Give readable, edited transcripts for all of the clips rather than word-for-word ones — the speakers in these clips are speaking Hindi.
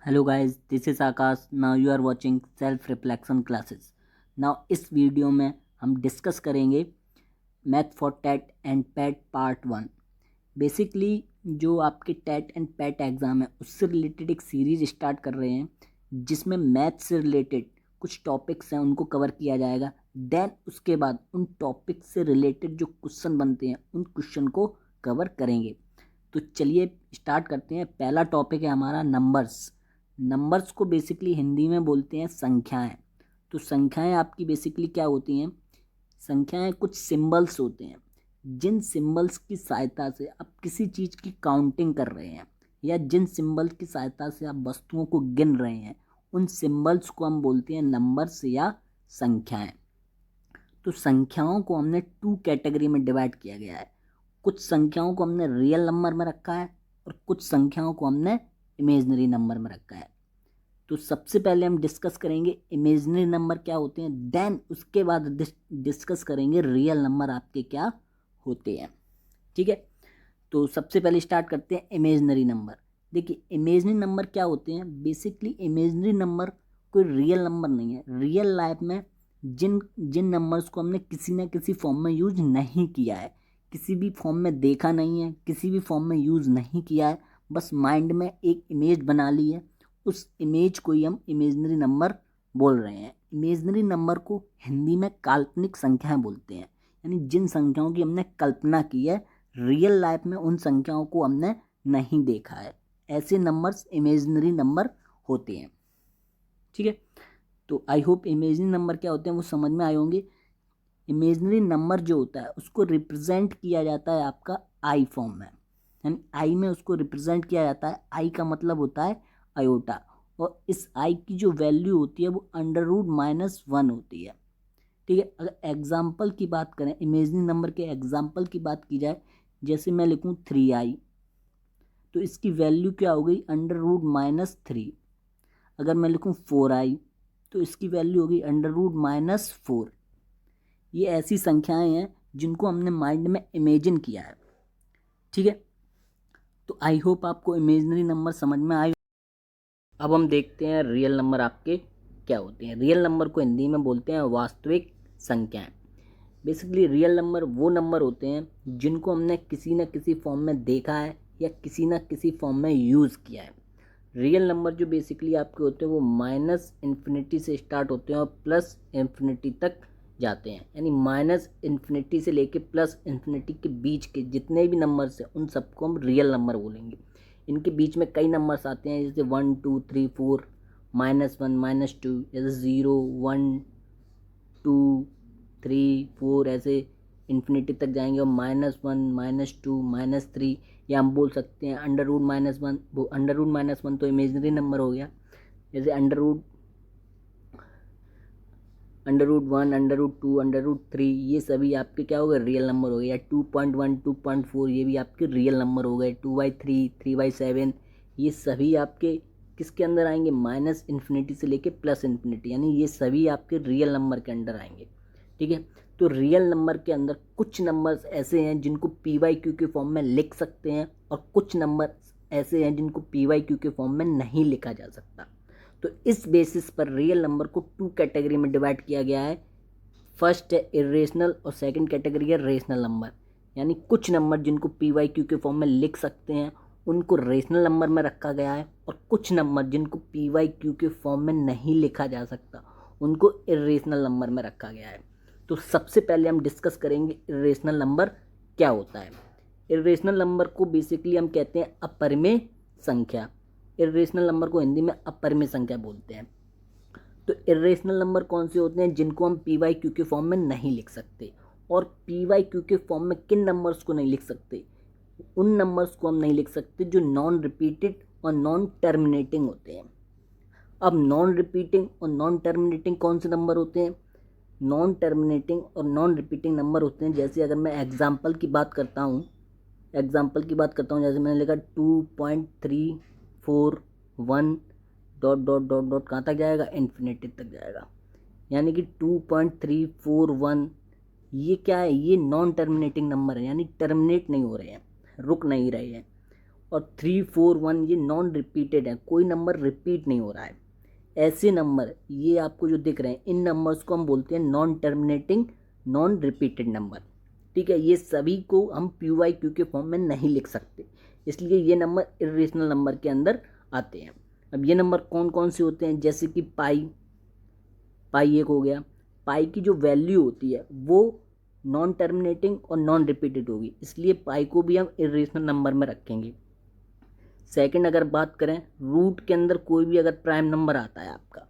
Hello guys, this is Akash. Now you are watching self reflection classes. Now इस वीडियो में हम डिस्कस करेंगे math for TET and PET part 1। Basically जो आपके टेट एंड पैट एग्ज़ाम है उससे रिलेटेड एक सीरीज स्टार्ट कर रहे हैं जिसमें मैथ से रिलेटेड कुछ टॉपिक्स हैं उनको कवर किया जाएगा। देन उसके बाद उन टॉपिक्स से रिलेटेड जो क्वेश्चन बनते हैं उन क्वेश्चन को कवर करेंगे। तो चलिए स्टार्ट करते हैं। पहला टॉपिक है हमारा नंबर्स। नंबर्स को बेसिकली हिंदी में बोलते हैं संख्याएं। तो संख्याएं आपकी बेसिकली क्या होती हैं? संख्याएं कुछ सिंबल्स होते हैं जिन सिंबल्स की सहायता से आप किसी चीज़ की काउंटिंग कर रहे हैं या जिन सिंबल की सहायता से आप वस्तुओं को गिन रहे हैं उन सिंबल्स को हम बोलते हैं नंबर्स या संख्याएं। तो संख्याओं को हमने 2 कैटेगरी में डिवाइड किया गया है। कुछ संख्याओं को हमने रियल नंबर में रखा है और कुछ संख्याओं को हमने इमेजनरी नंबर में रखा है। तो सबसे पहले हम डिस्कस करेंगे इमेजनरी नंबर क्या होते हैं, देन उसके बाद डिस्कस करेंगे रियल नंबर आपके क्या होते हैं। ठीक है, तो सबसे पहले स्टार्ट करते हैं इमेजनरी नंबर। देखिए इमेजनरी नंबर क्या होते हैं। बेसिकली इमेजनरी नंबर कोई रियल नंबर नहीं है। रियल लाइफ में जिन जिन नंबर्स को हमने किसी न किसी फॉर्म में यूज नहीं किया है, किसी भी फॉर्म में देखा नहीं है, किसी भी फॉर्म में यूज़ नहीं किया है, बस माइंड में एक इमेज बना ली है, उस इमेज को ही हम इमेजनरी नंबर बोल रहे हैं। इमेजनरी नंबर को हिंदी में काल्पनिक संख्याएं बोलते हैं, यानी जिन संख्याओं की हमने कल्पना की है, रियल लाइफ में उन संख्याओं को हमने नहीं देखा है, ऐसे नंबर्स इमेजनरी नंबर होते हैं। ठीक है, तो आई होप इमेजनरी नंबर क्या होते हैं वो समझ में आए होंगे। इमेजनरी नंबर जो होता है उसको रिप्रेजेंट किया जाता है आपका आई फॉर्म में, यानी आई में उसको रिप्रेजेंट किया जाता है। आई का मतलब होता है आयोटा, और इस आई की जो वैल्यू होती है वो √-1 होती है। ठीक है, अगर एग्जाम्पल की बात करें, इमेजनरी नंबर के एग्जाम्पल की बात की जाए, जैसे मैं लिखूँ 3i, तो इसकी वैल्यू क्या हो गई √-3। अगर मैं लिखूँ 4i तो इसकी वैल्यू होगी √-4। ये ऐसी संख्याएं हैं जिनको हमने माइंड में इमेजिन किया है। ठीक है, तो आई होप आपको इमेजनरी नंबर समझ में आए। अब हम देखते हैं रियल नंबर आपके क्या होते हैं। रियल नंबर को हिंदी में बोलते हैं वास्तविक संख्याएं। बेसिकली रियल नंबर वो नंबर होते हैं जिनको हमने किसी न किसी फॉर्म में देखा है या किसी न किसी फॉर्म में यूज़ किया है। रियल नंबर जो बेसिकली आपके होते हैं वो -∞ से स्टार्ट होते हैं और +∞ तक जाते हैं, यानी -∞ से लेके +∞ के बीच के जितने भी नंबर्स हैं उन सबको हम रियल नंबर बोलेंगे। इनके बीच में कई नंबर्स आते हैं, जैसे 1 2 3 4, -1 -2, जैसे 0 1 2 3 4, ऐसे इन्फिनिटी तक जाएंगे। और -1 -2 -3, या हम बोल सकते हैं √-1। वो √-1 तो इमेजनरी नंबर हो गया। जैसे √1 √2 √3, ये सभी आपके क्या हो गए रियल नंबर हो गए। या 2.1 2.4, ये भी आपके रियल नंबर हो गए। 2/3 3/7, ये सभी आपके किसके अंदर आएंगे, -∞ से लेके +∞, यानी ये सभी आपके रियल नंबर के अंडर आएंगे। ठीक है, तो रियल नंबर के अंदर कुछ नंबर्स ऐसे हैं जिनको PYQ के फॉर्म में लिख सकते हैं और कुछ नंबर ऐसे हैं जिनको PYQ के फॉर्म में नहीं लिखा जा सकता। तो इस बेसिस पर रियल नंबर को 2 कैटेगरी में डिवाइड किया गया है। फर्स्ट है इरेशनल और सेकंड कैटेगरी है रेशनल नंबर, यानी कुछ नंबर जिनको PYQ के फॉर्म में लिख सकते हैं उनको रेशनल नंबर में रखा गया है, और कुछ नंबर जिनको PYQ के फॉर्म में नहीं लिखा जा सकता उनको इरेशनल नंबर में रखा गया है। तो सबसे पहले हम डिस्कस करेंगे इरेशनल नंबर क्या होता है। इरेशनल नंबर को बेसिकली हम कहते हैं अपरिमेय संख्या। इरेशनल नंबर को हिंदी में अपरिमेय संख्या बोलते हैं। तो इरेशनल नंबर कौन से होते हैं, जिनको हम PYQ के फॉर्म में नहीं लिख सकते। और PYQ के फॉर्म में किन नंबर्स को नहीं लिख सकते, उन नंबर्स को हम नहीं लिख सकते जो नॉन रिपीटेड और नॉन टर्मिनेटिंग होते हैं। अब नॉन रिपीटिंग और नॉन टर्मिनेटिंग कौन से नंबर होते हैं? नॉन टर्मिनेटिंग और नॉन रिपीटिंग नंबर होते हैं, जैसे अगर मैं एग्जाम्पल की बात करता हूँ, जैसे मैंने लिखा 2.341 ... कहाँ तक जाएगा, इन्फिनिटी तक जाएगा। यानी कि 2.341 ये क्या है, ये नॉन टर्मिनेटिंग नंबर है, यानी टर्मिनेट नहीं हो रहे हैं, रुक नहीं रहे हैं। और 3 4 1 ये नॉन रिपीटेड है, कोई नंबर रिपीट नहीं हो रहा है। ऐसे नंबर ये आपको जो दिख रहे हैं, इन नंबर्स को हम बोलते हैं non terminating non repeated number. ठीक है, ये सभी को हम PYQ के फॉर्म में नहीं लिख सकते, इसलिए ये नंबर इरेशनल नंबर के अंदर आते हैं। अब ये नंबर कौन कौन से होते हैं, जैसे कि पाई एक हो गया। पाई की जो वैल्यू होती है वो नॉन टर्मिनेटिंग और नॉन रिपीटेड होगी, इसलिए पाई को भी हम इरेशनल नंबर में रखेंगे। सेकंड, अगर बात करें रूट के अंदर कोई भी अगर प्राइम नंबर आता है आपका,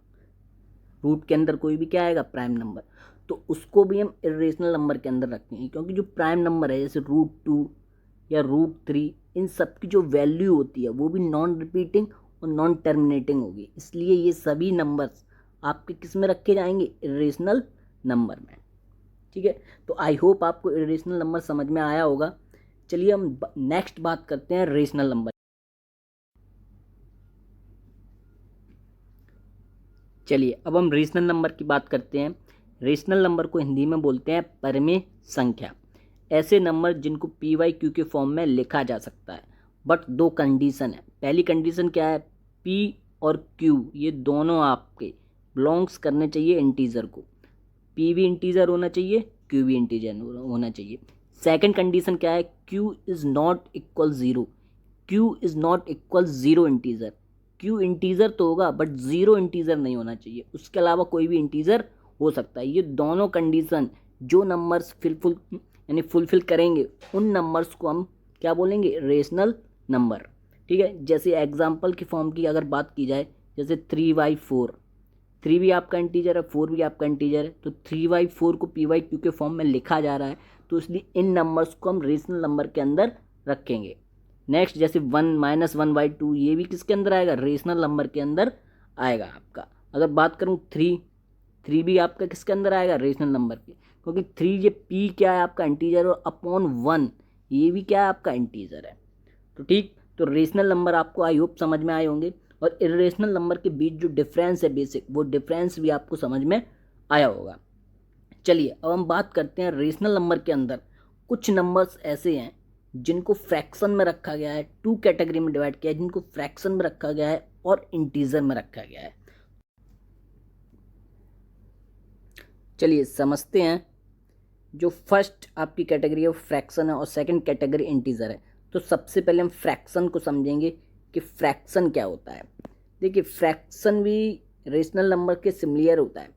रूट के अंदर कोई भी क्या आएगा, प्राइम नंबर, तो उसको भी हम इरेशनल नंबर के अंदर रखेंगे, क्योंकि जो प्राइम नंबर है जैसे √2 या √3, इन सब की जो वैल्यू होती है वो भी नॉन रिपीटिंग और नॉन टर्मिनेटिंग होगी, इसलिए ये सभी नंबर्स आपके किस में रखे जाएंगे, इरेशनल नंबर में। ठीक है, तो आई होप आपको इरेशनल नंबर समझ में आया होगा। चलिए हम नेक्स्ट बात करते हैं रेशनल नंबर। चलिए अब हम रेशनल नंबर की बात करते हैं। रेशनल नंबर को हिंदी में बोलते हैं परिमेय संख्या। ऐसे नंबर जिनको PYQ के फॉर्म में लिखा जा सकता है, बट दो कंडीशन है। पहली कंडीशन क्या है, P और Q ये दोनों आपके बिलोंग्स करने चाहिए इंटीजर को। P भी इंटीजर होना चाहिए, Q भी इंटीजर होना चाहिए। सेकंड कंडीशन क्या है, Q is not equal zero. Q is not equal zero integer. Q integer तो होगा बट ज़ीरो इंटीजर नहीं होना चाहिए, उसके अलावा कोई भी इंटीजर हो सकता है। ये दोनों कंडीशन जो नंबर्स फुलफिल करेंगे उन नंबर्स को हम क्या बोलेंगे, रेशनल नंबर। ठीक है, जैसे एग्जांपल की फॉर्म की अगर बात की जाए, जैसे 3/4, 3 भी आपका इंटीजर है, 4 भी आपका इंटीजर है, तो 3/4 को PYQ के फॉर्म में लिखा जा रहा है, तो इसलिए इन नंबर्स को हम रेशनल नंबर के अंदर रखेंगे। नेक्स्ट जैसे 1 -1/2 ये भी किसके अंदर आएगा, रेशनल नंबर के अंदर आएगा आपका। अगर बात करूँ 3 भी आपका किसके अंदर आएगा, रेशनल नंबर के, क्योंकि 3 ये P क्या है आपका इंटीजर, और अपॉन 1 ये भी क्या है आपका इंटीजर है। तो ठीक, तो रेशनल नंबर आपको आई होप समझ में आए होंगे, और इरेशनल नंबर के बीच जो डिफरेंस है बेसिक, वो डिफरेंस भी आपको समझ में आया होगा। चलिए अब हम बात करते हैं रेशनल नंबर के अंदर कुछ नंबर्स ऐसे हैं जिनको फ्रैक्शन में रखा गया है, 2 कैटेगरी में डिवाइड किया है, जिनको फ्रैक्शन में रखा गया है और इंटीजर में रखा गया है। चलिए समझते हैं। जो फर्स्ट आपकी कैटेगरी है वो फ्रैक्शन है और सेकंड कैटेगरी इंटीजर है। तो सबसे पहले हम फ्रैक्शन को समझेंगे कि फ्रैक्शन क्या होता है। देखिए फ्रैक्शन भी रेशनल नंबर के सिमिलर होता है।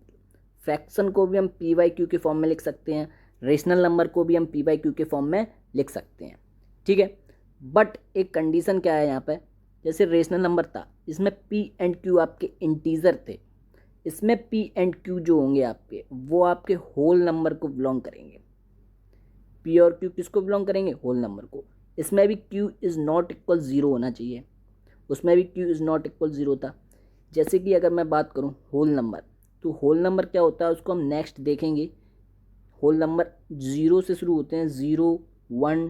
फ्रैक्शन को भी हम PYQ के फॉर्म में लिख सकते हैं, रेशनल नंबर को भी हम PYQ के फॉर्म में लिख सकते हैं। ठीक है, बट एक कंडीशन क्या है यहाँ पे, जैसे रेशनल नंबर था इसमें P एंड Q आपके इंटीजर थे, इसमें P एंड Q जो होंगे आपके वो आपके होल नंबर को बिलोंग करेंगे। P और Q किसको बिलोंग करेंगे, होल नंबर को। इसमें भी Q is not equal zero होना चाहिए, उसमें भी Q is not equal zero था। जैसे कि अगर मैं बात करूँ होल नंबर, तो होल नंबर क्या होता है उसको हम नेक्स्ट देखेंगे। होल नंबर 0 से शुरू होते हैं, 0 1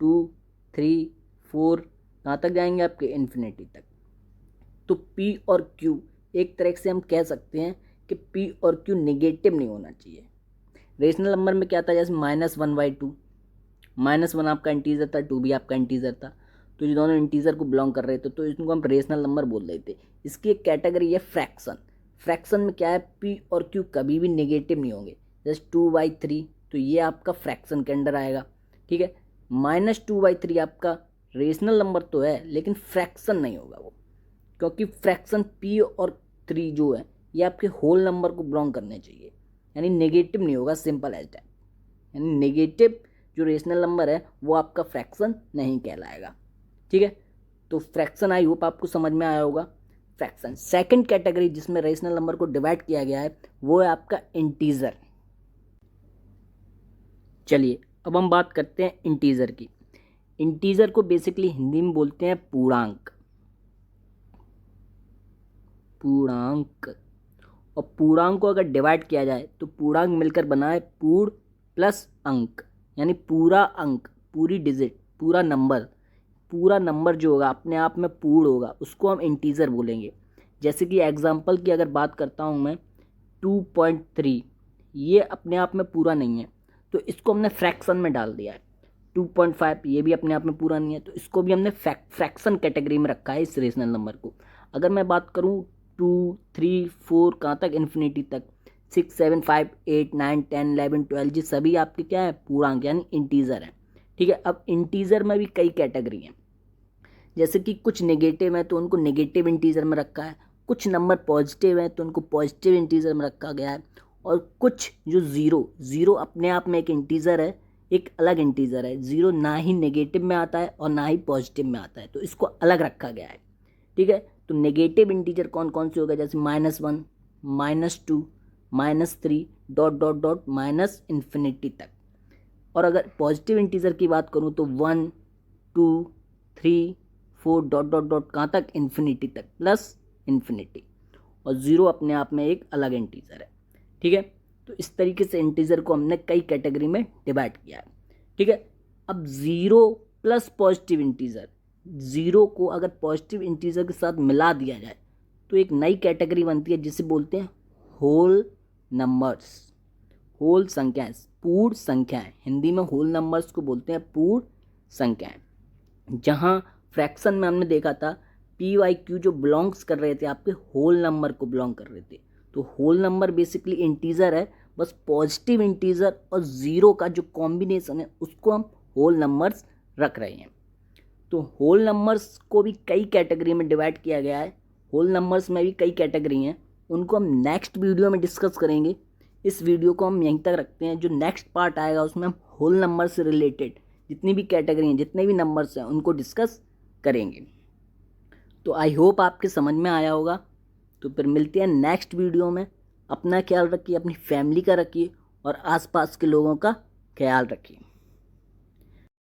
2 3 4 कहाँ तक जाएंगे आपके इन्फिनिटी तक। तो P और Q एक तरह से हम कह सकते हैं कि P और Q नेगेटिव नहीं होना चाहिए। रेशनल नंबर में क्या था, जैसे -1/2, -1 आपका इंटीजर था, 2 भी आपका इंटीजर था, तो ये दोनों इंटीजर को बिलोंग कर रहे थे, तो इनको हम रेशनल नंबर बोल रहे थे। इसकी एक कैटेगरी है फ्रैक्शन। फ्रैक्शन में क्या है, P और Q कभी भी नेगेटिव नहीं होंगे। जैसे 2/3 तो ये आपका फ्रैक्शन के अंडर आएगा। ठीक है, -2/3 आपका रेशनल नंबर तो है लेकिन फ्रैक्शन नहीं होगा वो, क्योंकि फ्रैक्शन P और 3 जो है ये आपके होल नंबर को बिलोंग करने चाहिए, यानी नेगेटिव नहीं होगा, सिंपल एज दैट। यानी नेगेटिव जो रेशनल नंबर है वो आपका फ्रैक्शन नहीं कहलाएगा। ठीक है, तो फ्रैक्शन आई होप आपको समझ में आया होगा। फ्रैक्शन सेकंड कैटेगरी जिसमें रेशनल नंबर को डिवाइड किया गया है वो है आपका इंटीजर। चलिए अब हम बात करते हैं इंटीजर की। इंटीजर को बेसिकली हिंदी में बोलते हैं पूर्णांक। और पूर्णांक को अगर डिवाइड किया जाए तो पूर्णांक मिलकर बना है पूर्ण प्लस अंक, यानी पूरा अंक, पूरी डिजिट, पूरा नंबर जो होगा अपने आप में पूर्ण होगा, उसको हम इंटीजर बोलेंगे। जैसे कि एग्जांपल की अगर बात करता हूँ मैं, 2.3 ये अपने आप में पूरा नहीं है, तो इसको हमने फ्रैक्शन में डाल दिया है। 2.5 ये भी अपने आप में पूरा नहीं है, तो इसको भी हमने फ्रैक्शन कैटेगरी में रखा है इस रेशनल नंबर को। अगर मैं बात करूँ 2, 3, 4 कहाँ तक, इन्फिनिटी तक, 6, 7, 5, 8, 9, 10, 11, 12 ये सभी आपके क्या है, पूर्णांक यानी इंटीजर हैं। ठीक है, अब इंटीजर में भी कई कैटेगरी हैं, जैसे कि कुछ नेगेटिव है तो उनको नेगेटिव इंटीजर में रखा है, कुछ नंबर पॉजिटिव है तो उनको पॉजिटिव इंटीजर में रखा गया है, और कुछ जो ज़ीरो अपने आप में एक इंटीजर है, एक अलग इंटीजर है। ज़ीरो ना ही नेगेटिव में आता है और ना ही पॉजिटिव में आता है, तो इसको अलग रखा गया है। ठीक है, तो नेगेटिव इंटीजर कौन कौन से हो गए, जैसे -1, -2, -3 dot dot dot minus infinity तक। और अगर पॉजिटिव इंटीजर की बात करूँ तो 1, 2, 3, 4 डॉट डॉट डॉट कहाँ तक, इन्फिनिटी तक, प्लस इन्फिनिटी। और ज़ीरो अपने आप में एक अलग इंटीजर है। ठीक है, तो इस तरीके से इंटीजर को हमने कई कैटेगरी में डिवाइड किया है। ठीक है, अब zero plus positive integer, zero को अगर पॉजिटिव इंटीजर के साथ मिला दिया जाए तो एक नई कैटेगरी बनती है जिसे बोलते हैं होल नंबर्स। होल संख्याएं, पूर्ण संख्याएं, हिंदी में होल नंबर्स को बोलते हैं पूर्ण संख्याएं। जहां फ्रैक्शन में हमने देखा था PYQ जो बिलोंग्स कर रहे थे आपके होल नंबर को बिलोंग कर रहे थे, तो होल नंबर बेसिकली इंटीजर है, बस पॉजिटिव इंटीजर और ज़ीरो का जो कॉम्बिनेशन है उसको हम होल नंबर्स रख रहे हैं। तो होल नंबर्स को भी कई कैटेगरी में डिवाइड किया गया है। होल नंबर्स में भी कई कैटेगरी हैं, उनको हम नेक्स्ट वीडियो में डिस्कस करेंगे। इस वीडियो को हम यहीं तक रखते हैं, जो नेक्स्ट पार्ट आएगा उसमें हम होल नंबर से रिलेटेड जितनी भी कैटेगरी हैं, जितने भी नंबर्स हैं, उनको डिस्कस करेंगे। तो आई होप आपके समझ में आया होगा। तो फिर मिलते हैं नेक्स्ट वीडियो में। अपना ख्याल रखिए, अपनी फैमिली का रखिए और आसपास के लोगों का ख्याल रखिए।